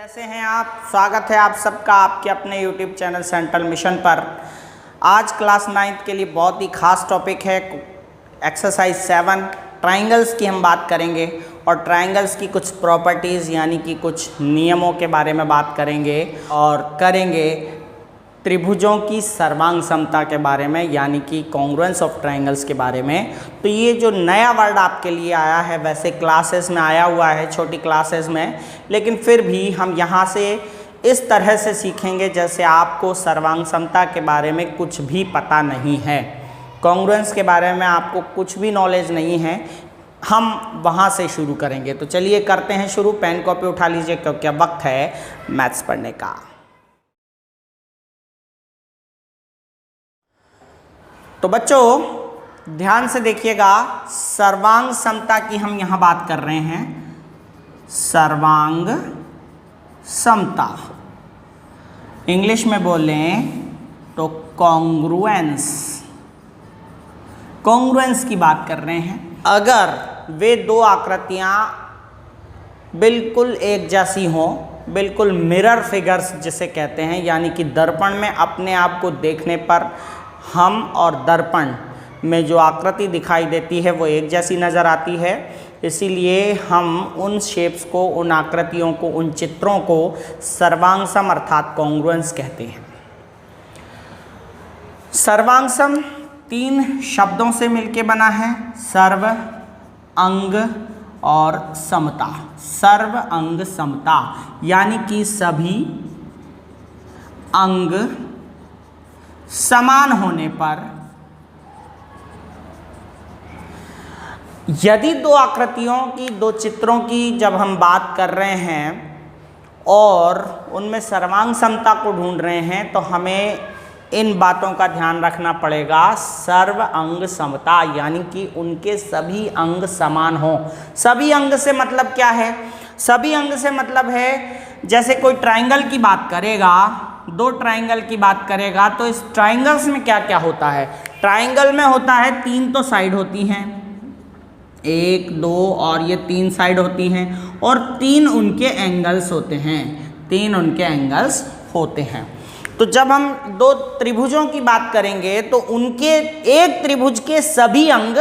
कैसे हैं आप। स्वागत है आप सबका आपके अपने YouTube चैनल सेंट्रल मिशन पर। आज क्लास 9th के लिए बहुत ही खास टॉपिक है एक्सरसाइज 7 ट्राइंगल्स की हम बात करेंगे और ट्राइंगल्स की कुछ प्रॉपर्टीज़ यानी कि कुछ नियमों के बारे में बात करेंगे और करेंगे त्रिभुजों की सर्वांग समता के बारे में यानी कि कॉन्ग्रुएंस ऑफ ट्राइंगल्स के बारे में। तो ये जो नया वर्ड आपके लिए आया है, वैसे क्लासेस में आया हुआ है छोटी क्लासेस में, लेकिन फिर भी हम यहाँ से इस तरह से सीखेंगे जैसे आपको सर्वांग समता के बारे में कुछ भी पता नहीं है, कॉन्ग्रुएंस के बारे में आपको कुछ भी नॉलेज नहीं है। हम वहाँ से शुरू करेंगे। तो चलिए करते हैं शुरू। पेन कॉपी उठा लीजिए क्योंकि अब वक्त है मैथ्स पढ़ने का। तो बच्चों ध्यान से देखिएगा, सर्वांग समता की हम यहाँ बात कर रहे हैं। सर्वांग समता इंग्लिश में बोलें तो कॉन्ग्रुएंस, कॉन्ग्रुएंस की बात कर रहे हैं। अगर वे दो आकृतियाँ बिल्कुल एक जैसी हों, बिल्कुल मिरर फिगर्स जिसे कहते हैं, यानी कि दर्पण में अपने आप को देखने पर हम और दर्पण में जो आकृति दिखाई देती है वो एक जैसी नज़र आती है, इसीलिए हम उन शेप्स को, उन आकृतियों को, उन चित्रों को सर्वांग सम अर्थात कॉन्ग्रुएंस कहते हैं। सर्वांग सम 3 शब्दों से मिलके बना है, सर्व, अंग और समता। सर्व, अंग, समता यानी कि सभी अंग समान होने पर यदि दो आकृतियों की, दो चित्रों की जब हम बात कर रहे हैं और उनमें सर्वांग समता को ढूंढ रहे हैं तो हमें इन बातों का ध्यान रखना पड़ेगा। सर्व अंग समता यानी कि उनके सभी अंग समान हों। सभी अंग से मतलब क्या है? सभी अंग से मतलब है जैसे कोई ट्राइंगल की बात करेगा, दो ट्राइंगल की बात करेगा तो इस ट्राइंगल्स में क्या क्या होता है? ट्राइंगल में होता है 3 तो साइड होती हैं, 1, 2 और ये 3 साइड होती हैं और 3 उनके एंगल्स होते हैं, 3 उनके एंगल्स होते हैं। तो जब हम दो त्रिभुजों की बात करेंगे तो उनके एक त्रिभुज के सभी अंग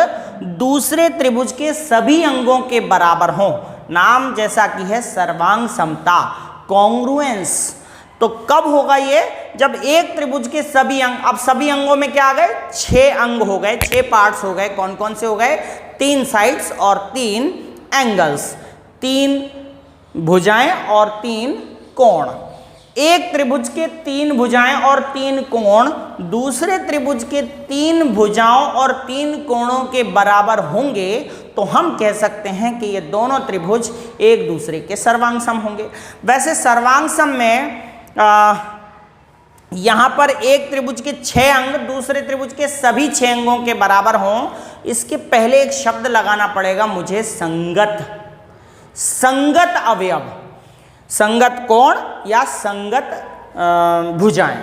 दूसरे त्रिभुज के सभी अंगों के बराबर हों। नाम जैसा कि है सर्वांग समता, कॉन्ग्रुएंस। तो कब होगा ये? जब एक त्रिभुज के सभी अंग, अब सभी अंगों में क्या आ गए? 6 अंग हो गए, 6 पार्ट्स हो गए। कौन कौन से हो गए? 3 साइड्स और 3 एंगल्स, 3 भुजाएं और 3 कोण। एक त्रिभुज के 3 भुजाएं और 3 कोण दूसरे त्रिभुज के 3 भुजाओं और 3 कोणों के बराबर होंगे तो हम कह सकते हैं कि ये दोनों त्रिभुज एक दूसरे के सर्वांग सम होंगे। वैसे सर्वांग सम में यहाँ पर एक त्रिभुज के 6 अंग दूसरे त्रिभुज के सभी 6 अंगों के बराबर हों, इसके पहले एक शब्द लगाना पड़ेगा मुझे, संगत। संगत अवयव, संगत कोण या संगत भुजाएं,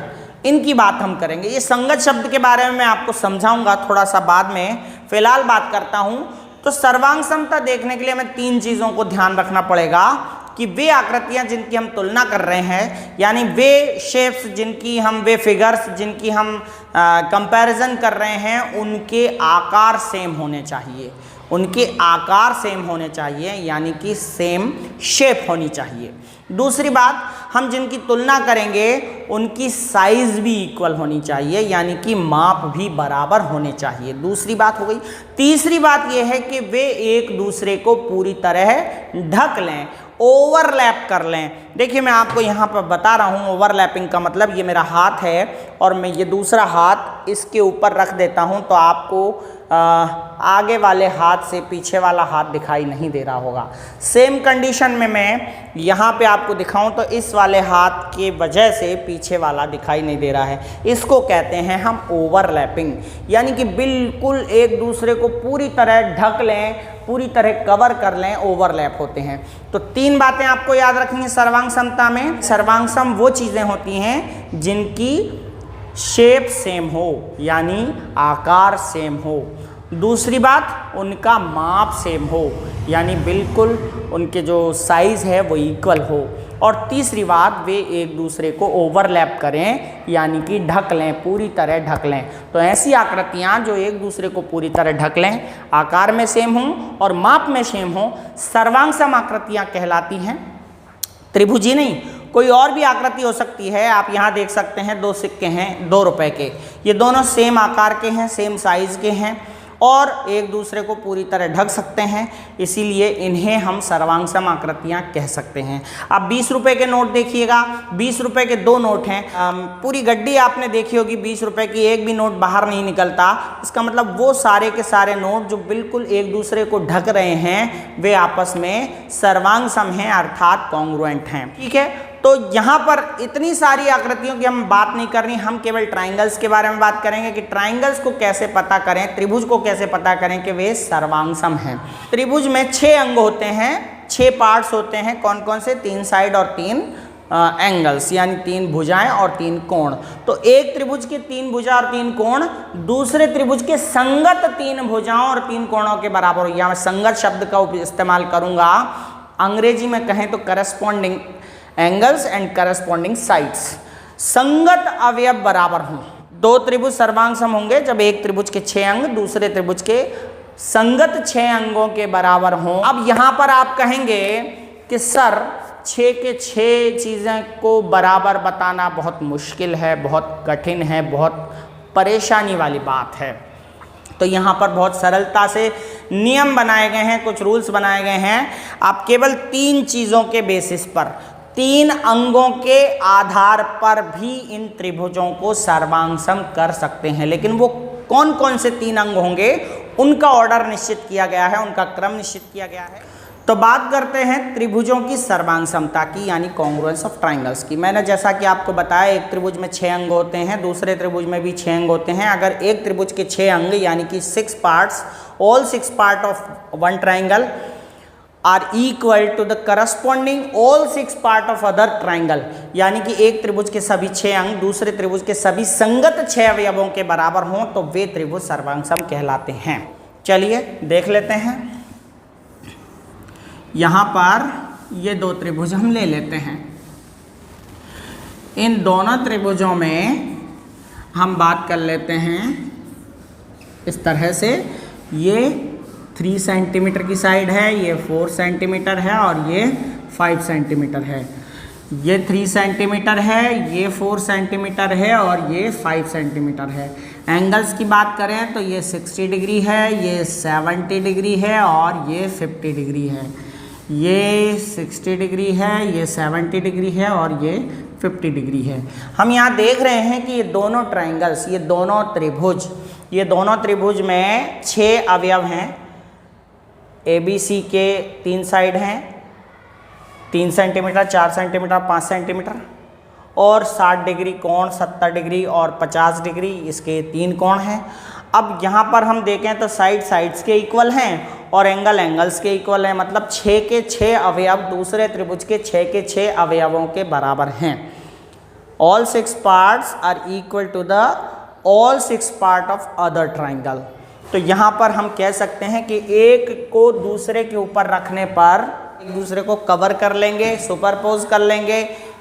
इनकी बात हम करेंगे। ये संगत शब्द के बारे में मैं आपको समझाऊंगा थोड़ा सा बाद में, फिलहाल बात करता हूं। तो सर्वांग समता देखने के लिए हमें 3 चीज़ों को ध्यान रखना पड़ेगा कि वे आकृतियां जिनकी हम तुलना कर रहे हैं, यानी वे शेप्स जिनकी हम, वे फिगर्स जिनकी हम कंपैरिजन कर रहे हैं, उनके आकार सेम होने चाहिए। उनके आकार सेम होने चाहिए यानी कि सेम शेप होनी चाहिए। दूसरी बात, हम जिनकी तुलना करेंगे उनकी साइज भी इक्वल होनी चाहिए यानी कि माप भी बराबर होने चाहिए। दूसरी बात हो गई। तीसरी बात यह है कि वे एक दूसरे को पूरी तरह ढक लें, ओवरलैप कर लें। देखिए मैं आपको यहाँ पर बता रहा हूँ, ओवरलैपिंग का मतलब ये मेरा हाथ है और मैं ये दूसरा हाथ इसके ऊपर रख देता हूँ तो आपको आगे वाले हाथ से पीछे वाला हाथ दिखाई नहीं दे रहा होगा। सेम कंडीशन में मैं यहाँ पे आपको दिखाऊं तो इस वाले हाथ के वजह से पीछे वाला दिखाई नहीं दे रहा है। इसको कहते हैं हम ओवरलैपिंग, यानी कि बिल्कुल एक दूसरे को पूरी तरह ढक लें, पूरी तरह कवर कर लें, ओवरलैप होते हैं। तो 3 बातें आपको याद रखनी है सर्वांग समता में। सर्वांग सम वो चीज़ें होती हैं जिनकी शेप सेम हो यानी आकार सेम हो। दूसरी बात, उनका माप सेम हो यानी बिल्कुल उनके जो साइज़ है वो इक्वल हो। और तीसरी बात, वे एक दूसरे को ओवरलैप करें, यानी कि ढक लें, पूरी तरह ढक लें। तो ऐसी आकृतियाँ जो एक दूसरे को पूरी तरह ढक लें, आकार में सेम हों और माप में सेम हों, सर्वांग सम आकृतियाँ कहलाती हैं। त्रिभुजी नहीं, कोई और भी आकृति हो सकती है। आप यहाँ देख सकते हैं 2 सिक्के हैं 2 रुपए के, ये दोनों सेम आकार के हैं, सेम साइज के हैं और एक दूसरे को पूरी तरह ढक सकते हैं, इसीलिए इन्हें हम सर्वांग सम आकृतियाँ कह सकते हैं। अब 20 रुपए के नोट देखिएगा, 20 रुपए के 2 नोट हैं। पूरी गड्डी आपने देखी होगी, 20 रुपए की एक भी नोट बाहर नहीं निकलता। इसका मतलब वो सारे के सारे नोट जो बिल्कुल एक दूसरे को ढक रहे हैं, वे आपस में सर्वांग सम हैं, अर्थात कॉन्ग्रुएंट हैं। ठीक है, तो यहाँ पर इतनी सारी आकृतियों की हम बात नहीं करनी, हम केवल ट्राइंगल्स के बारे में बात करेंगे कि ट्राइंगल्स को कैसे पता करें, त्रिभुज को कैसे पता करें कि वे सर्वांग सम हैं। त्रिभुज में 6 अंग होते हैं, 6 पार्ट्स होते हैं। कौन कौन से? 3 साइड और 3 एंगल्स, यानी 3 भुजाएं और 3 कोण। तो एक त्रिभुज के 3 भुजा और 3 कोण दूसरे त्रिभुज के संगत 3 भुजाओं और 3 कोणों के बराबर हो। यहाँ मैं संगत शब्द का इस्तेमाल करूँगा। अंग्रेजी में कहें तो corresponding angles and corresponding sides. संगत अवयव बराबर हों। 2 त्रिभुज सर्वांग सम होंगे जब एक त्रिभुज के 6 अंग दूसरे त्रिभुज के संगत 6 अंगों के बराबर हों। अब यहाँ पर आप कहेंगे कि सर 6 के 6 चीज़ें को बराबर बताना बहुत मुश्किल है, बहुत कठिन है, बहुत परेशानी वाली बात है। तो यहाँ पर बहुत सरलता से नियम बनाए गए हैं, कुछ रूल्स बनाए गए हैं। आप केवल 3 चीज़ों के बेसिस पर, 3 अंगों के आधार पर भी इन त्रिभुजों को सर्वांग सम कर सकते हैं। लेकिन वो कौन कौन से 3 अंग होंगे, उनका ऑर्डर निश्चित किया गया है, उनका क्रम निश्चित किया गया है। तो बात करते हैं त्रिभुजों की सर्वांग समता की, यानी कॉन्ग्रुएंस ऑफ ट्राइंगल्स की। मैंने जैसा कि आपको बताया, एक त्रिभुज में 6 अंग होते हैं, दूसरे त्रिभुज में भी 6 अंग होते हैं। अगर एक त्रिभुज के 6 अंग यानी कि 6 parts, all 6 part of one triangle are equal to the corresponding all 6 part of other triangle, यानी कि एक त्रिभुज के सभी 6 अंग दूसरे त्रिभुज के सभी संगत 6 अवयवों के बराबर हों, तो वे त्रिभुज सर्वांग सम कहलाते हैं। चलिए देख लेते हैं। यहाँ पर ये 2 त्रिभुज हम ले लेते हैं। इन दोनों त्रिभुजों में हम बात कर लेते हैं इस तरह से। ये 3 सेंटीमीटर की साइड है, ये 4 सेंटीमीटर है और ये 5 सेंटीमीटर है। ये 3 सेंटीमीटर है, ये 4 सेंटीमीटर है और ये 5 सेंटीमीटर है। एंगल्स की बात करें तो ये 60 डिग्री है, ये 70 डिग्री है और ये 50 डिग्री है। ये 60 डिग्री है, ये 70 डिग्री है और ये 50 डिग्री है। हम यहाँ देख रहे हैं कि ये दोनों ट्राइंगल्स, ये दोनों त्रिभुज में 6 अवयव हैं। ABC के 3 साइड हैं, 3 सेंटीमीटर, 4 सेंटीमीटर, 5 सेंटीमीटर और 60 डिग्री कोण, 70 डिग्री और 50 डिग्री, इसके 3 कोण हैं। अब यहाँ पर हम देखें तो साइड्स के इक्वल हैं और एंगल्स के इक्वल हैं, मतलब 6 के 6 अवयव दूसरे त्रिभुज के 6 के 6 अवयवों के बराबर हैं। All 6 parts are equal to the all 6 part of other triangle. तो यहाँ पर हम कह सकते हैं कि एक को दूसरे के ऊपर रखने पर एक दूसरे को कवर कर लेंगे, सुपरपोज कर लेंगे,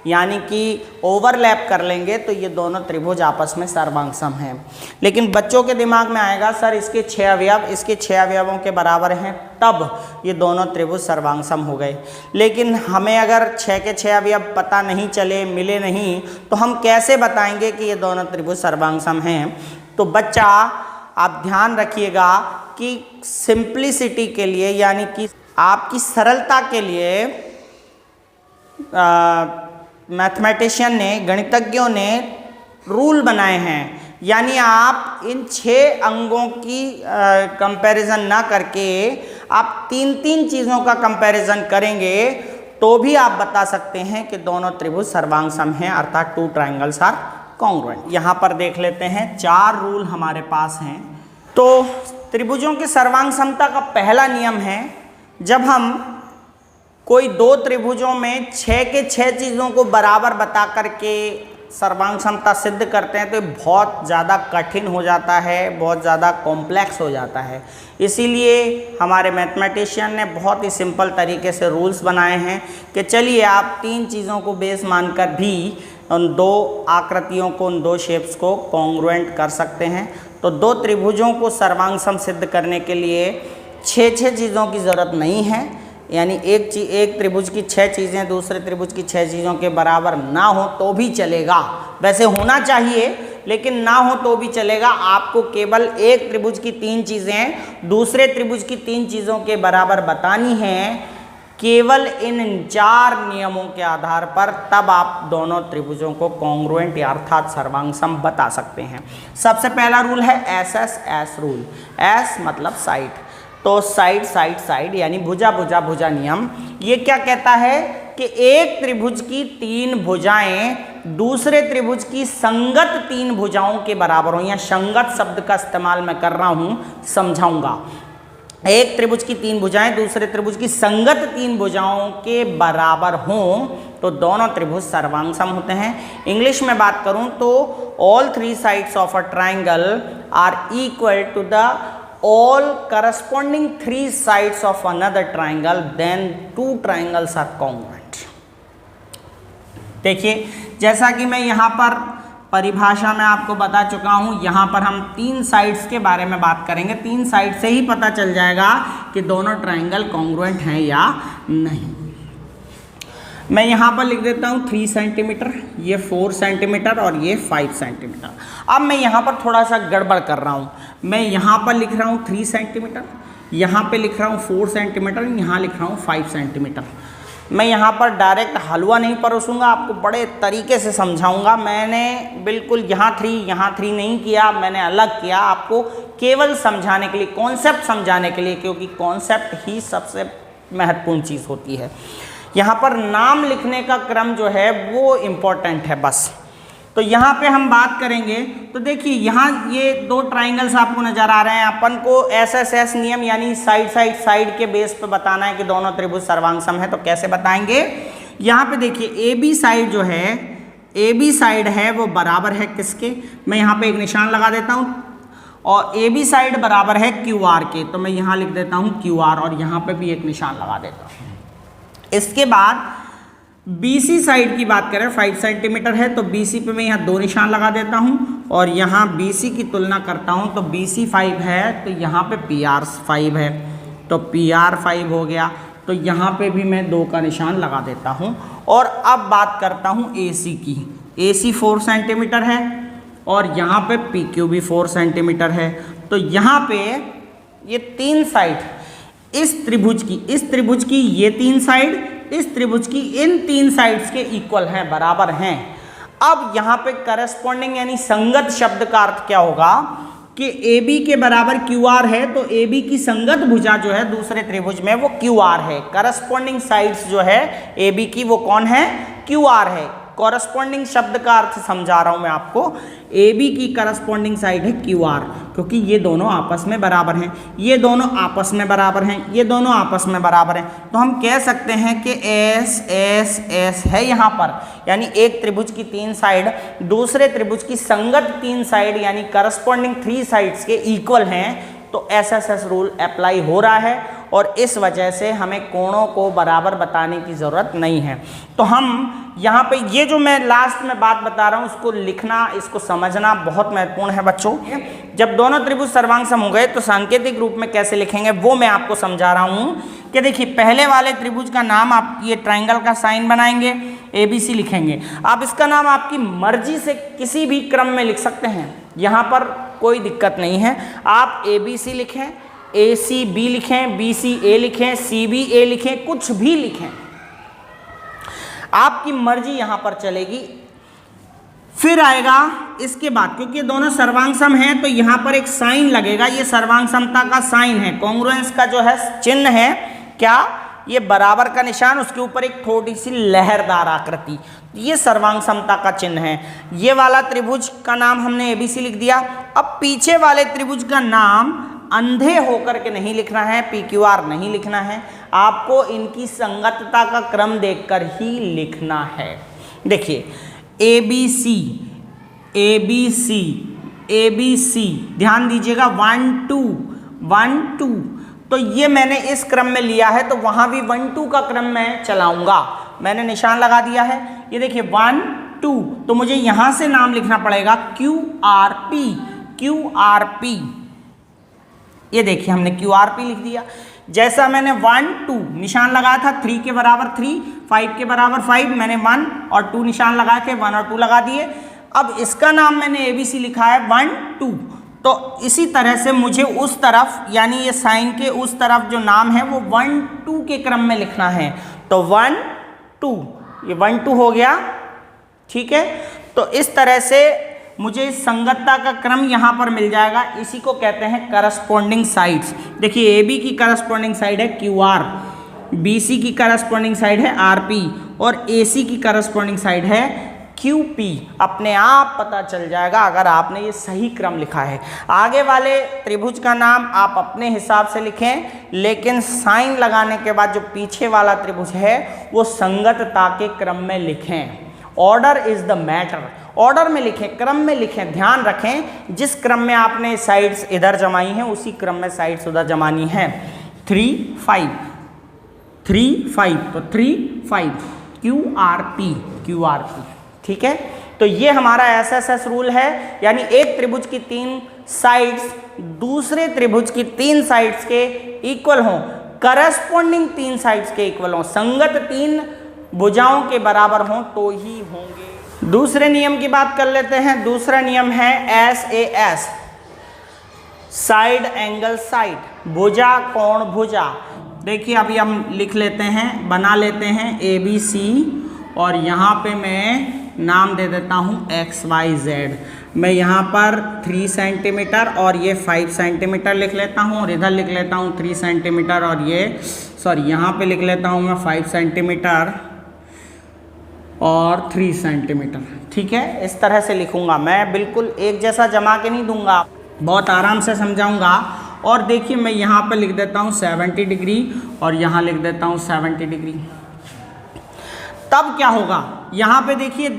यानी कि ओवरलैप कर लेंगे, तो ये दोनों त्रिभुज आपस में सर्वांग सम हैं। लेकिन बच्चों के दिमाग में आएगा सर इसके 6 अवयव इसके 6 अवयवों के बराबर हैं, तब ये दोनों त्रिभुज सर्वांग सम हो गए। लेकिन हमें अगर 6 के 6 अवयव पता नहीं चले, मिले नहीं, तो हम कैसे बताएंगे कि ये दोनों त्रिभुज सर्वांग सम हैं? तो बच्चा आप ध्यान रखिएगा कि सिंप्लिसिटी के लिए, यानी कि आपकी सरलता के लिए, मैथमेटिशियन ने, गणितज्ञों ने रूल बनाए हैं। यानी आप इन 6 अंगों की कंपैरिजन ना करके आप 3 चीज़ों का कंपैरिजन करेंगे तो भी आप बता सकते हैं कि दोनों त्रिभुज सर्वांग सम हैं, अर्थात 2 ट्राइंगल्स आर कॉन्ग्रुएंट। यहाँ पर देख लेते हैं 4 रूल हमारे पास हैं। तो त्रिभुजों की सर्वांग समता का पहला नियम है, जब हम कोई 2 त्रिभुजों में 6 के 6 चीज़ों को बराबर बता करके सर्वांग समता सिद्ध करते हैं तो ये बहुत ज़्यादा कठिन हो जाता है, बहुत ज़्यादा कॉम्प्लेक्स हो जाता है। इसीलिए हमारे मैथमेटिशियन ने बहुत ही सिंपल तरीके से रूल्स बनाए हैं कि चलिए आप 3 चीज़ों को बेस मानकर भी उन 2 आकृतियों को, उन 2 शेप्स को कॉन्ग्रुएंट कर सकते हैं। तो 2 त्रिभुजों को सर्वांग सम सिद्ध करने के लिए 6 चीज़ों की ज़रूरत नहीं है, यानी एक त्रिभुज की 6 चीज़ें दूसरे त्रिभुज की 6 चीज़ों के बराबर ना हो तो भी चलेगा। वैसे होना चाहिए लेकिन ना हो तो भी चलेगा। आपको केवल एक त्रिभुज की 3 चीज़ें दूसरे त्रिभुज की 3 चीज़ों के बराबर बतानी हैं, केवल इन 4 नियमों के आधार पर, तब आप दोनों त्रिभुजों को कॉन्ग्रुएंट या अर्थात सर्वांग सम बता सकते हैं। सबसे पहला रूल है SSS रूल। S मतलब साइड, तो साइड साइड साइड यानी भुजा भुजा भुजा नियम। ये क्या कहता है कि एक त्रिभुज की 3 भुजाएं दूसरे त्रिभुज की संगत 3 भुजाओं के बराबर हो। या संगत शब्द का इस्तेमाल मैं कर रहा हूं, समझाऊंगा। एक त्रिभुज की 3 भुजाएं दूसरे त्रिभुज की संगत 3 भुजाओं के बराबर हों तो दोनों त्रिभुज सर्वांग सम होते हैं। इंग्लिश में बात करूं तो all 3 sides of a triangle are equal to the all corresponding 3 sides of another triangle, then 2 triangles are congruent। देखिए, जैसा कि मैं यहाँ पर परिभाषा में आपको बता चुका हूँ, यहाँ पर हम 3 साइड्स के बारे में बात करेंगे। 3 साइड से ही पता चल जाएगा कि दोनों ट्राइंगल कॉन्ग्रुएंट हैं या नहीं। मैं यहाँ पर लिख देता हूँ 3 सेंटीमीटर, ये 4 सेंटीमीटर और ये 5 सेंटीमीटर। अब मैं यहाँ पर थोड़ा सा गड़बड़ कर रहा हूँ। मैं यहाँ पर लिख रहा हूँ 3 सेंटीमीटर, यहाँ पे लिख रहा हूँ 4 सेंटीमीटर, यहाँ लिख रहा हूँ 5 सेंटीमीटर। मैं यहाँ पर डायरेक्ट हलवा नहीं परोसूंगा, आपको बड़े तरीके से समझाऊंगा। मैंने बिल्कुल यहाँ 3 नहीं किया, मैंने अलग किया आपको केवल समझाने के लिए, कॉन्सेप्ट समझाने के लिए, क्योंकि कॉन्सेप्ट ही सबसे महत्वपूर्ण चीज़ होती है। यहाँ पर नाम लिखने का क्रम जो है वो इम्पोर्टेंट है बस। तो यहाँ पे हम बात करेंगे तो देखिए, यहाँ ये 2 ट्राइंगल्स आपको नजर आ रहे हैं। अपन को SSS नियम यानी साइड के बेस पे बताना है कि दोनों त्रिभुज सर्वांग सम है। तो कैसे बताएंगे? यहाँ पे देखिए, AB साइड जो है, AB साइड है वो बराबर है किसके? मैं यहाँ पे एक निशान लगा देता हूँ, और AB साइड बराबर है QR के, तो मैं यहाँ लिख देता हूँ QR, और यहाँ पे भी एक निशान लगा देता हूँ। इसके बाद BC साइड की बात करें, 5 सेंटीमीटर है, तो BC पे मैं यहाँ 2 निशान लगा देता हूँ, और यहाँ BC की तुलना करता हूँ तो BC 5 है, तो यहाँ पे PR 5 है, तो PR 5 हो गया। तो यहाँ पे भी मैं 2 का निशान लगा देता हूँ। और अब बात करता हूँ AC की। AC 4 सेंटीमीटर है, और यहाँ पे PQ भी 4 सेंटीमीटर है। तो यहाँ पे ये 3 साइड, इस त्रिभुज की ये 3 साइड इस त्रिभुज की इन 3 साइड्स के इक्वल हैं, बराबर हैं। अब यहाँ पे करस्पॉन्डिंग यानी संगत शब्द का अर्थ क्या होगा कि AB के बराबर QR है, तो AB की संगत भुजा जो है दूसरे त्रिभुज में वो QR है। करस्पॉन्डिंग साइड्स जो है AB की वो कौन है? QR है। कॉरस्पॉन्डिंग शब्द का अर्थ समझा रहा हूं मैं आपको। AB की करस्पॉन्डिंग साइड है QR, क्योंकि ये दोनों आपस में बराबर हैं, ये दोनों आपस में बराबर हैं, ये दोनों आपस में बराबर हैं। तो हम कह सकते हैं कि S है यहाँ पर, यानी एक त्रिभुज की 3 साइड दूसरे त्रिभुज की संगत 3 साइड यानी करस्पॉन्डिंग 3 साइड्स के इक्वल हैं। तो SSS रूल अप्लाई हो रहा है, और इस वजह से हमें कोणों को बराबर बताने की ज़रूरत नहीं है। तो हम यहाँ पे ये जो मैं लास्ट में बात बता रहा हूँ उसको लिखना, इसको समझना बहुत महत्वपूर्ण है बच्चों। जब दोनों त्रिभुज सर्वांग सम हो गए तो सांकेतिक रूप में कैसे लिखेंगे वो मैं आपको समझा रहा हूँ। कि देखिए, पहले वाले त्रिभुज का नाम आप ये ट्राइंगल का साइन बनाएंगे, ABC लिखेंगे। आप इसका नाम आपकी मर्जी से किसी भी क्रम में लिख सकते हैं, यहाँ पर कोई दिक्कत नहीं है। आप ABC लिखें, ACB लिखें, BCA लिखें, CBA लिखें, कुछ भी लिखें, आपकी मर्जी यहां पर चलेगी। फिर आएगा इसके बाद, क्योंकि दोनों सर्वांग सम हैं तो यहां पर एक साइन लगेगा, ये सर्वांग समता का साइन है, कॉन्ग्रुएंस का जो है चिन्ह है क्या, ये बराबर का निशान, उसके ऊपर एक थोड़ी सी लहरदार आकृति, ये सर्वांग समता का चिन्ह है। ये वाला त्रिभुज का नाम हमने ABC लिख दिया। अब पीछे वाले त्रिभुज का नाम अंधे होकर के नहीं लिखना है, PQR नहीं लिखना है, आपको इनकी संगतता का क्रम देखकर ही लिखना है। देखिए, ABC, ABC, ABC, ध्यान दीजिएगा 1 2 1 2, तो ये मैंने इस क्रम में लिया है तो वहां भी 1 2 का क्रम मैं चलाऊंगा। मैंने निशान लगा दिया है, ये देखिए 1 2, तो मुझे यहां से नाम लिखना पड़ेगा QRP, QRP। ये देखिए हमने QRP लिख दिया। जैसा मैंने 1 2 निशान लगाया था, 3 के बराबर 3, 5 के बराबर 5, मैंने 1 और 2 निशान लगाए थे, 1 और 2 लगा दिए। अब इसका नाम मैंने ABC लिखा है 1 2, तो इसी तरह से मुझे उस तरफ यानी ये साइन के उस तरफ जो नाम है वो 1 2 के क्रम में लिखना है। तो 1 2, ये 1 2 हो गया, ठीक है। तो इस तरह से मुझे संगतता का क्रम यहाँ पर मिल जाएगा। इसी को कहते हैं करस्पॉन्डिंग साइड्स। देखिए AB की करस्पॉन्डिंग साइड है QR, BC की करस्पॉन्डिंग साइड है RP और AC की करस्पॉन्डिंग साइड है QP। अपने आप पता चल जाएगा अगर आपने ये सही क्रम लिखा है। आगे वाले त्रिभुज का नाम आप अपने हिसाब से लिखें, लेकिन साइन लगाने के बाद जो पीछे वाला त्रिभुज है वो संगतता के क्रम में लिखें। Order is the matter, order में लिखें, क्रम में लिखें। ध्यान रखें जिस क्रम में आपने साइड्स इधर जमाई हैं उसी क्रम में साइड्स उधर जमानी है। 3 5 3 5, तो 3 5 QRP, QRP, ठीक है। तो ये हमारा SSS रूल है, यानी एक त्रिभुज की 3 साइड्स दूसरे त्रिभुज की 3 साइड्स के इक्वल हों, करस्पॉन्डिंग 3 साइड्स के इक्वल हों, संगत 3 भुजाओं के बराबर हों तो ही होंगे। दूसरे नियम की बात कर लेते हैं। दूसरा नियम है SAS, साइड एंगल साइड, भुजा कोण भुजा। देखिए अभी हम लिख लेते हैं, बना लेते हैं ABC और यहाँ पे मैं नाम दे देता हूँ XYZ। मैं यहाँ पर 3 सेंटीमीटर और ये 5 सेंटीमीटर लिख लेता हूँ और इधर लिख लेता हूँ 3 सेंटीमीटर और ये यहाँ पे लिख लेता हूँ मैं 5 सेंटीमीटर और 3 सेंटीमीटर, ठीक है। इस तरह से लिखूंगा मैं, बिल्कुल एक जैसा जमा के नहीं दूंगा, बहुत आराम से समझाऊंगा। और देखिए मैं यहाँ पे लिख देता हूँ 70 डिग्री और यहाँ लिख देता हूँ 70 डिग्री। तब क्या होगा, यहाँ पे देखिए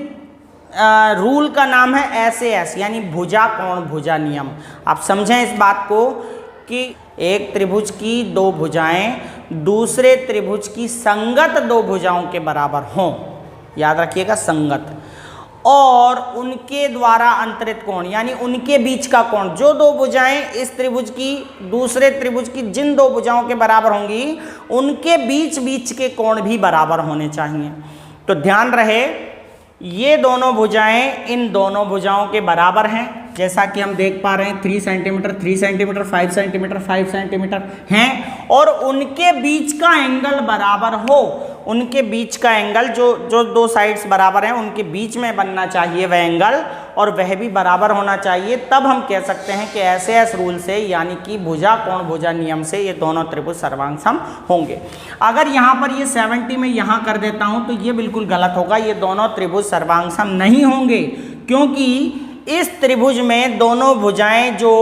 रूल का नाम है SAS, यानी भुजा कोण भुजा नियम। आप समझें इस बात को कि एक त्रिभुज की 2 भुजाएं दूसरे त्रिभुज की संगत 2 भुजाओं के बराबर हों, याद रखिएगा संगत, और उनके द्वारा अंतरित कोण यानी उनके बीच का कोण, जो 2 भुजाएं इस त्रिभुज की दूसरे त्रिभुज की जिन 2 भुजाओं के बराबर होंगी उनके बीच बीच के कोण भी बराबर होने चाहिए। तो ध्यान रहे ये दोनों भुजाएं इन दोनों भुजाओं के बराबर हैं, जैसा कि हम देख पा रहे हैं 3 सेंटीमीटर 3 सेंटीमीटर 5 सेंटीमीटर 5 सेंटीमीटर हैं, और उनके बीच का एंगल बराबर हो, उनके बीच का एंगल जो 2 साइड्स बराबर हैं उनके बीच में बनना चाहिए वह एंगल, और वह भी बराबर होना चाहिए। तब हम कह सकते हैं कि SAS रूल से यानी कि भुजा कोण भुजा नियम से ये दोनों त्रिभुज सर्वांगसम होंगे। अगर यहाँ पर ये 70 में यहाँ कर देता हूँ तो ये बिल्कुल गलत होगा, ये दोनों त्रिभुज सर्वांगसम नहीं होंगे, क्योंकि इस त्रिभुज में दोनों भुजाएं जो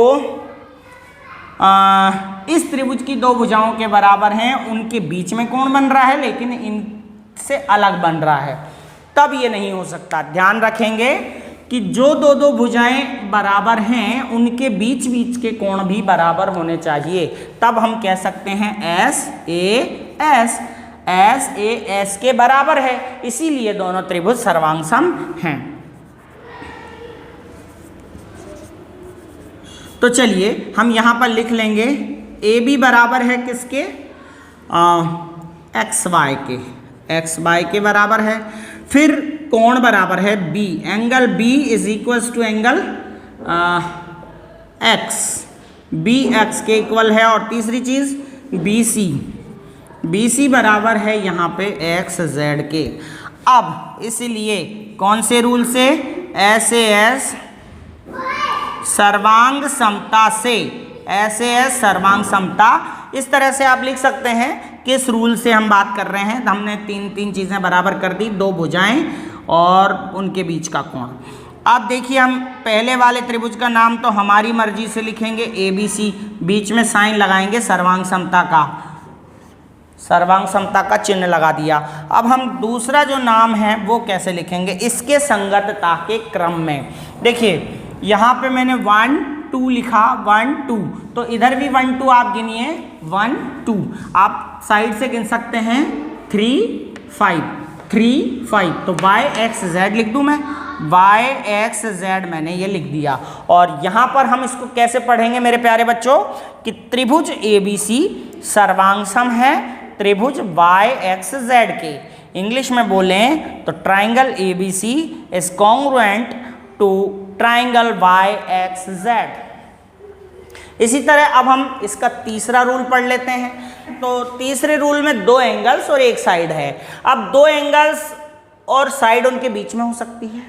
इस त्रिभुज की 2 भुजाओं के बराबर हैं उनके बीच में कोण बन रहा है, लेकिन इनसे अलग बन रहा है, तब ये नहीं हो सकता। ध्यान रखेंगे कि जो 2 भुजाएं बराबर हैं उनके बीच बीच के कोण भी बराबर होने चाहिए, तब हम कह सकते हैं SAS, SAS के बराबर है, इसीलिए दोनों त्रिभुज सर्वांगसम हैं। तो चलिए हम यहाँ पर लिख लेंगे AB बराबर है किसके, XY के, XY के बराबर है। फिर कोण बराबर है B, angle B is equals to angle X, BX के इक्वल है। और तीसरी चीज BC बराबर है यहाँ पे XZ के। अब इसलिए कौन से रूल से, SAS सर्वांग समता से, SAS सर्वांग समता, इस तरह से आप लिख सकते हैं। किस रूल से हम बात कर रहे हैं, हमने तीन चीजें बराबर कर दी, 2 भुजाएं और उनके बीच का कोण। अब देखिए हम पहले वाले त्रिभुज का नाम तो हमारी मर्जी से लिखेंगे ABC, बीच में साइन लगाएंगे सर्वांग समता का, सर्वांग समता का चिन्ह लगा दिया। अब हम दूसरा जो नाम है वो कैसे लिखेंगे, इसके संगतता के क्रम में। देखिए यहाँ पे मैंने 1 2 लिखा, 1 2, तो इधर भी 1 2 आप गिनिए, 1 2, आप साइड से गिन सकते हैं 3 5 3 5, तो y x z लिख दूं मैं, y x z मैंने ये लिख दिया। और यहाँ पर हम इसको कैसे पढ़ेंगे मेरे प्यारे बच्चों कि त्रिभुज ABC सर्वांग सम है त्रिभुज y x z के। इंग्लिश में बोलें तो triangle ABC is congruent to triangle y x z। इसी तरह अब हम इसका तीसरा रूल पढ़ लेते हैं। तो तीसरे रूल में 2 एंगल्स और एक साइड है। अब 2 एंगल्स और साइड उनके बीच में हो सकती है,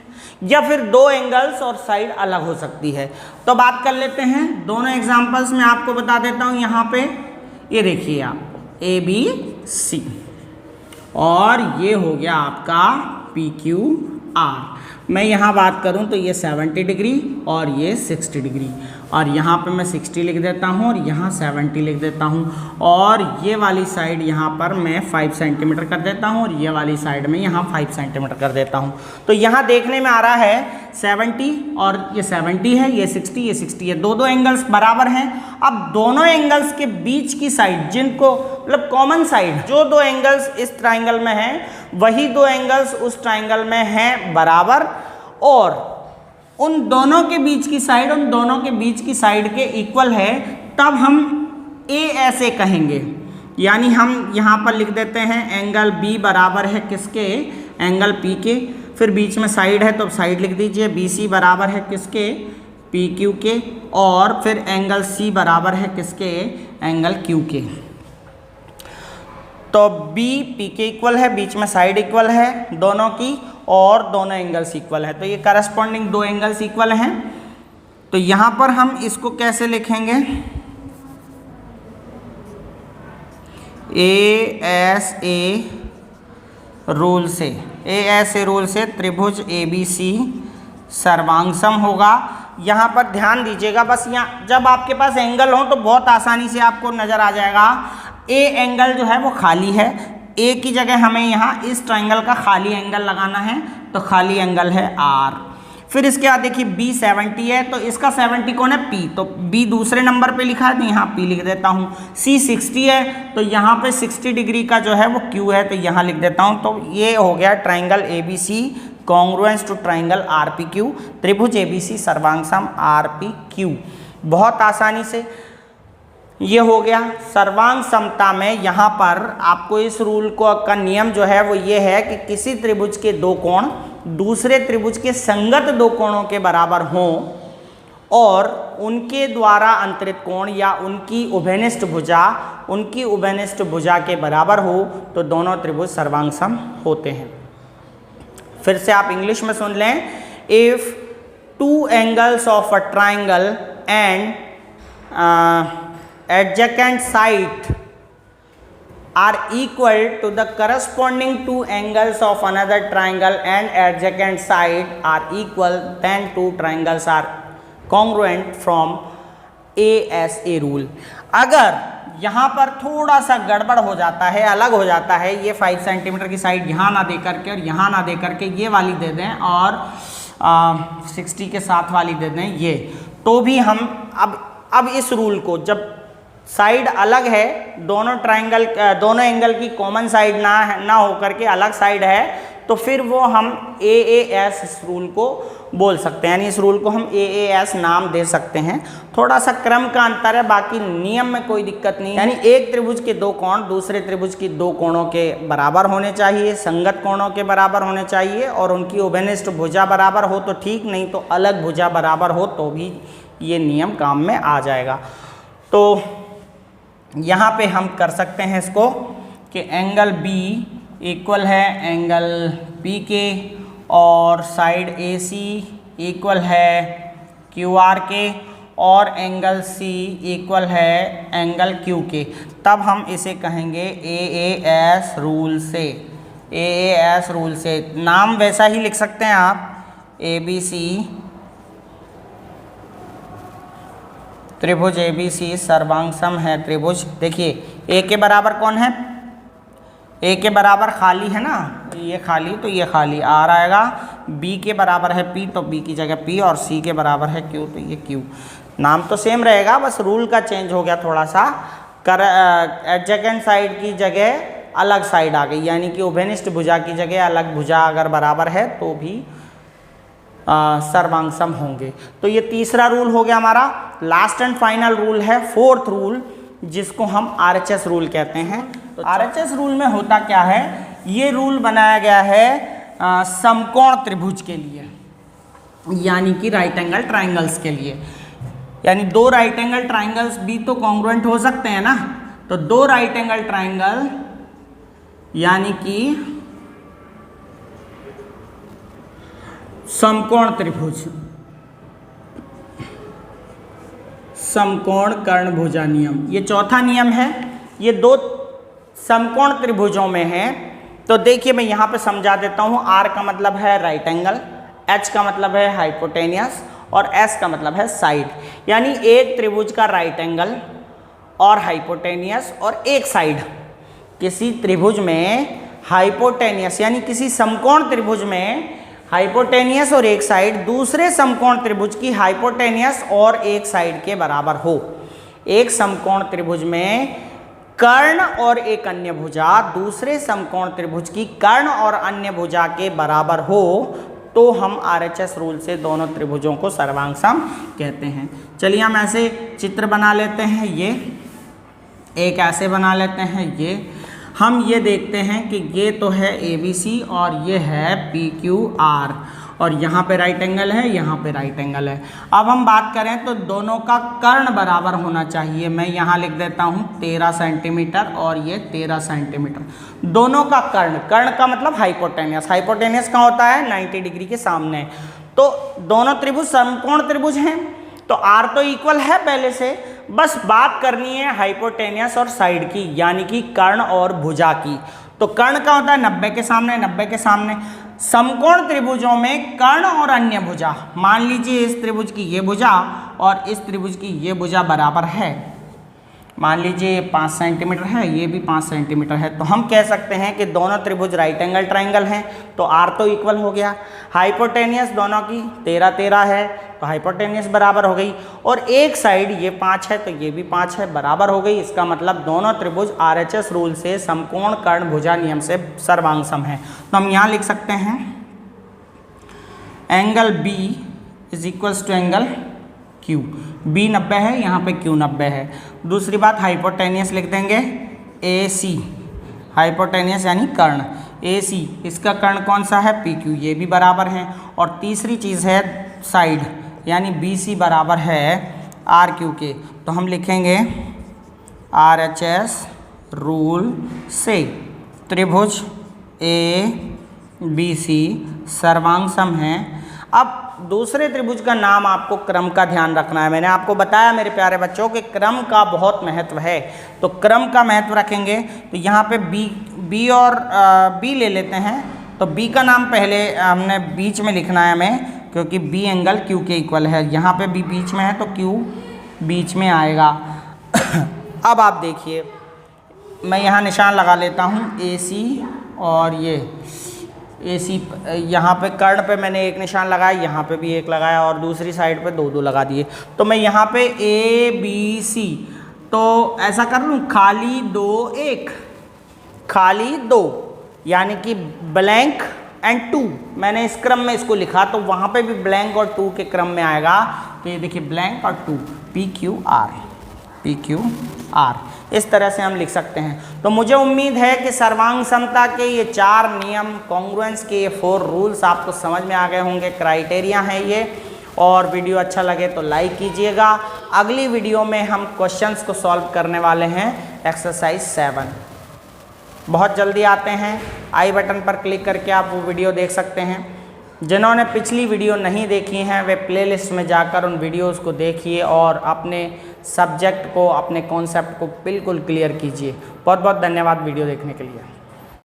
या फिर 2 एंगल्स और साइड अलग हो सकती है। तो बात कर लेते हैं, दोनों एग्जांपल्स में आपको बता देता हूं। यहाँ पे ये देखिए आप ABC और ये हो गया आपका PQR। मैं यहाँ बात करूँ तो ये 70 डिग्री और ये 60 डिग्री, और यहाँ पे मैं 60 लिख देता हूँ और यहाँ 70 लिख देता हूँ, और ये वाली साइड यहाँ पर मैं 5 सेंटीमीटर कर देता हूँ और ये वाली साइड में यहाँ 5 सेंटीमीटर कर देता हूँ। तो यहाँ देखने में आ रहा है 70 और ये 70 है, ये 60 ये 60 है, 2 एंगल्स बराबर हैं। अब दोनों एंगल्स के बीच की साइड, जिनको मतलब कॉमन साइड, जो 2 एंगल्स इस ट्राइंगल में हैं वही 2 एंगल्स उस ट्राइंगल में हैं बराबर, और उन दोनों के बीच की साइड उन दोनों के बीच की साइड के इक्वल है, तब हम ए ऐसे कहेंगे। यानी हम यहाँ पर लिख देते हैं एंगल B बराबर है किसके, एंगल P के, फिर बीच में साइड है तो साइड लिख दीजिए, BC बराबर है किसके, PQ के, और फिर एंगल C बराबर है किसके, एंगल Q के। तो B P के इक्वल है, बीच में साइड इक्वल है दोनों की, और दोनों एंगल्स इक्वल है, तो ये करस्पॉन्डिंग 2 एंगल्स इक्वल हैं। तो यहाँ पर हम इसको कैसे लिखेंगे, ASA रूल से, ASA रूल से त्रिभुज ABC सर्वांग सम होगा। यहाँ पर ध्यान दीजिएगा, बस यहाँ जब आपके पास एंगल हो तो बहुत आसानी से आपको नज़र आ जाएगा। A एंगल जो है वो खाली है, A की जगह हमें यहाँ इस ट्राइंगल का खाली एंगल लगाना है, तो खाली एंगल है R। फिर इसके बाद देखिए B 70 है, तो इसका 70 कौन है, P, तो B दूसरे नंबर पे लिखा है तो यहाँ P लिख देता हूँ। C 60 है, तो यहाँ पे 60 डिग्री का जो है वो Q है, तो यहाँ लिख देता हूँ। तो ये हो गया triangle ABC congruence to triangle RPQ, त्रिभुज ABC सर्वांग सम RPQ। बहुत आसानी से ये हो गया। सर्वांग समता में यहाँ पर आपको इस रूल को का नियम जो है वो ये है कि किसी त्रिभुज के 2 कोण दूसरे त्रिभुज के संगत 2 कोणों के बराबर हों और उनके द्वारा अंतरित कोण या उनकी उभयनिष्ठ भुजा के बराबर हो तो दोनों त्रिभुज सर्वांग सम होते हैं। फिर से आप इंग्लिश में सुन लें, if 2 angles of a triangle and adjacent side are equal to the corresponding 2 angles of another triangle and adjacent side are equal, then 2 triangles are congruent from ASA rule। अगर यहाँ पर थोड़ा सा गड़बड़ हो जाता है, अलग हो जाता है, ये 5 सेंटीमीटर की साइड यहाँ ना दे करके और यहाँ ना दे करके ये वाली दे दें और 60 के साथ वाली दे दें ये, तो भी हम अब इस रूल को, जब साइड अलग है, दोनों एंगल की कॉमन साइड ना हो करके अलग साइड है, तो फिर वो हम AAS इस रूल को बोल सकते हैं, यानी इस रूल को हम AAS नाम दे सकते हैं। थोड़ा सा क्रम का अंतर है, बाकी नियम में कोई दिक्कत नहीं। यानी एक त्रिभुज के 2 कोण दूसरे त्रिभुज की 2 कोणों के बराबर होने चाहिए, संगत कोणों के बराबर होने चाहिए, और उनकी उभयनिष्ठ भुजा बराबर हो तो ठीक, नहीं तो अलग भुजा बराबर हो तो भी ये नियम काम में आ जाएगा। तो यहाँ पे हम कर सकते हैं इसको कि एंगल B इक्वल है एंगल P के और साइड AC इक्वल है QR के और एंगल C इक्वल है एंगल Q के, तब हम इसे कहेंगे AAS रूल से। AAS रूल से नाम वैसा ही लिख सकते हैं आप, ABC त्रिभुज ABC सर्वांग सम है त्रिभुज। देखिए A के बराबर कौन है, ए के बराबर खाली है ना, ये खाली तो ये खाली, आर आएगा। बी के बराबर है पी तो बी की जगह पी, और सी के बराबर है क्यू तो ये क्यू। नाम तो सेम रहेगा, बस रूल का चेंज हो गया थोड़ा सा। एडजेकेंट साइड की जगह अलग साइड आ गई, यानी कि उभयनिष्ठ भुजा की जगह अलग भुजा अगर बराबर है तो भी सर्वांग होंगे। तो ये तीसरा रूल हो गया हमारा। लास्ट एंड फाइनल रूल है फोर्थ रूल, जिसको हम आरएचएस रूल कहते हैं। तो आरएचएस रूल में होता क्या है, ये रूल बनाया गया है समकोण त्रिभुज के लिए, यानी कि राइट एंगल ट्राइंगल्स के लिए। यानी दो राइट एंगल ट्राइंगल्स भी तो कॉन्ग्रुएंट हो सकते हैं ना, तो दो राइट एंगल ट्राइंगल यानी कि समकोण त्रिभुज, समकोण कर्ण भुजा नियम, ये चौथा नियम है। ये दो समकोण त्रिभुजों में है। तो देखिए मैं यहाँ पे समझा देता हूँ। आर का मतलब है राइट एंगल, एच का मतलब है हाइपोटेनियस, और एस का मतलब है साइड। यानी एक त्रिभुज का राइट एंगल और हाइपोटेनियस और एक साइड, किसी त्रिभुज में हाइपोटेनियस यानी किसी समकोण त्रिभुज में हाइपोटेनियस और एक साइड दूसरे समकोण त्रिभुज की हाइपोटेनियस और एक साइड के बराबर हो। एक समकोण त्रिभुज में कर्ण और एक अन्य भुजा दूसरे समकोण त्रिभुज की कर्ण और अन्य भुजा के बराबर हो, तो हम आरएचएस रूल से दोनों त्रिभुजों को सर्वांग सम कहते हैं। चलिए हम ऐसे चित्र बना लेते हैं, ये एक ऐसे बना लेते हैं। ये हम ये देखते हैं कि ये तो है ABC और ये है PQR, और यहाँ पे राइट एंगल है, यहाँ पे राइट एंगल है। अब हम बात करें तो दोनों का कर्ण बराबर होना चाहिए। मैं यहाँ लिख देता हूँ 13 सेंटीमीटर और ये 13 सेंटीमीटर। दोनों का कर्ण, कर्ण का मतलब हाइपोटेनियस, हाइपोटेनियस कहाँ होता है 90 डिग्री के सामने। तो दोनों त्रिभुज समकोण त्रिभुज हैं, तो आर तो इक्वल है पहले से, बस बात करनी है हाइपोटेनियस और साइड की, यानी कि कर्ण और भुजा की। तो कर्ण का होता है 90 के सामने, 90 के सामने। समकोण त्रिभुजों में कर्ण और अन्य भुजा, मान लीजिए इस त्रिभुज की ये भुजा और इस त्रिभुज की ये भुजा बराबर है। मान लीजिए 5 सेंटीमीटर है, ये भी 5 सेंटीमीटर है, तो हम कह सकते हैं कि दोनों त्रिभुज राइट एंगल ट्राइंगल हैं। तो आर तो इक्वल हो गया। हाइपोटेनियस दोनों की 13 13 है, तो हाइपोटेनियस बराबर हो गई, और एक साइड ये 5 है तो ये भी 5 है, बराबर हो गई। इसका मतलब दोनों त्रिभुज आरएचएस रूल से समकोण कर्ण भुजा नियम से सर्वांग सम है। तो हम यहाँ लिख सकते हैं angle B is equals to angle Q। B 90 है, यहाँ पे Q 90 है। दूसरी बात हाइपोटेनियस लिख देंगे AC, हाइपोटेनियस यानी कर्ण AC, इसका कर्ण कौन सा है PQ, ये भी बराबर है। और तीसरी चीज़ है साइड, यानी BC बराबर है RQ के। तो हम लिखेंगे RHS रूल से त्रिभुज ABC सर्वांग सम है। अब दूसरे त्रिभुज का नाम आपको क्रम का ध्यान रखना है। मैंने आपको बताया मेरे प्यारे बच्चों कि क्रम का बहुत महत्व है, तो क्रम का महत्व रखेंगे। तो यहाँ पे B और B ले लेते हैं। तो B का नाम पहले हमने बीच में लिखना है हमें, क्योंकि B एंगल Q के इक्वल है। यहाँ पे B बीच में है तो Q बीच में आएगा। अब आप देखिए, मैं यहाँ निशान लगा लेता हूँ AC, और ये AC यहाँ पे कर्ण पे मैंने एक निशान लगाया, यहाँ पे भी एक लगाया, और दूसरी साइड पे 2 2 लगा दिए। तो मैं यहाँ पे ABC, तो ऐसा कर लूँ खाली 2 1, खाली 2, यानी कि ब्लैंक एंड 2। मैंने इस क्रम में इसको लिखा, तो वहाँ पे भी ब्लैंक और 2 के क्रम में आएगा। तो ये देखिए ब्लैंक और 2, PQR, इस तरह से हम लिख सकते हैं। तो मुझे उम्मीद है कि सर्वांग समता के ये 4 नियम, कॉन्ग्रुएंस के ये 4 रूल्स आपको समझ में आ गए होंगे, क्राइटेरिया हैं ये। और वीडियो अच्छा लगे तो लाइक कीजिएगा। अगली वीडियो में हम क्वेश्चंस को सॉल्व करने वाले हैं एक्सरसाइज 7। बहुत जल्दी आते हैं, आई बटन पर क्लिक करके आप वो वीडियो देख सकते हैं। जिन्होंने पिछली वीडियो नहीं देखी हैं वे प्लेलिस्ट में जाकर उन वीडियोस को देखिए और अपने सब्जेक्ट को, अपने कॉन्सेप्ट को बिल्कुल क्लियर कीजिए। बहुत बहुत धन्यवाद वीडियो देखने के लिए।